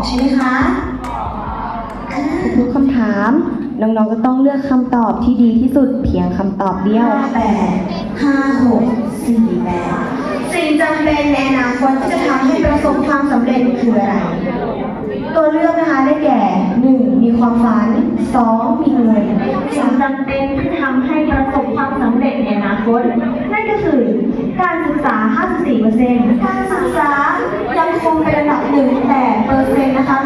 ใช่ไหมคะทุกคำถามน้องๆจะต้องเลือกคำตอบที่ดีที่สุดเพียงคำตอบเดียว 5 6 4 8สิ่งจำเป็นในอนาคตที่จะทำให้ประสบความสำเร็จคืออะไร ตัวเลือกนะคะได้แก่ 1. มีความฝัน 2. มีเงินสิ่งจำเป็นที่ทำให้ประสบความสำเร็จในอนาคตนั่นก็คือการศึกษา 54% การศึกษายังคงเป็นระดับ1แต่เปอร์เซ็นต์นะคะ